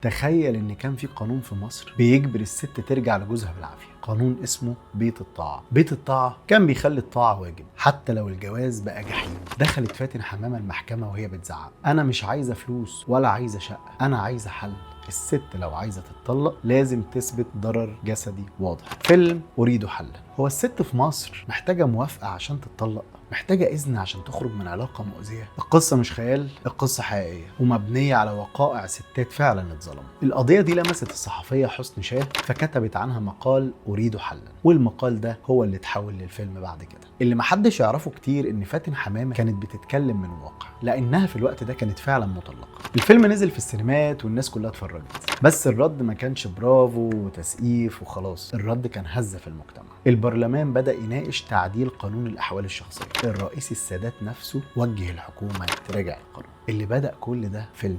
تخيل ان كان في قانون في مصر بيجبر الست ترجع لجوزها بالعافيه. قانون اسمه بيت الطاعه. بيت الطاعه كان بيخلي الطاعه واجب حتى لو الجواز بقى جحيم. دخلت فاتن حمامه المحكمه وهي بتزعق: انا مش عايزه فلوس ولا عايزه شقه، انا عايزه حل. الست لو عايزه تتطلق لازم تثبت ضرر جسدي واضح. فيلم اريد حلا. هو الست في مصر محتاجه موافقه عشان تتطلق؟ محتاجه اذن عشان تخرج من علاقه مؤذيه؟ القصه مش خيال، القصه حقيقيه ومبنيه على وقائع ستات فعلا اتظلموا. القضيه دي لمست الصحفيه حسن شاه فكتبت عنها مقال اريد حلا، والمقال ده هو اللي اتحول للفيلم بعد كده. اللي محدش يعرفه كتير ان فاتن حمامه كانت بتتكلم من واقع، لانها في الوقت ده كانت فعلا مطلقه. الفيلم نزل في السينمات والناس كلها اتفرجت، بس الرد ما كانش برافو وتسقيف وخلاص. الرد كان هزه في المجتمع. البرلمان بدأ يناقش تعديل قانون الأحوال الشخصية. الرئيس السادات نفسه وجه الحكومة تراجع القانون. اللي بدأ كل ده فيلم.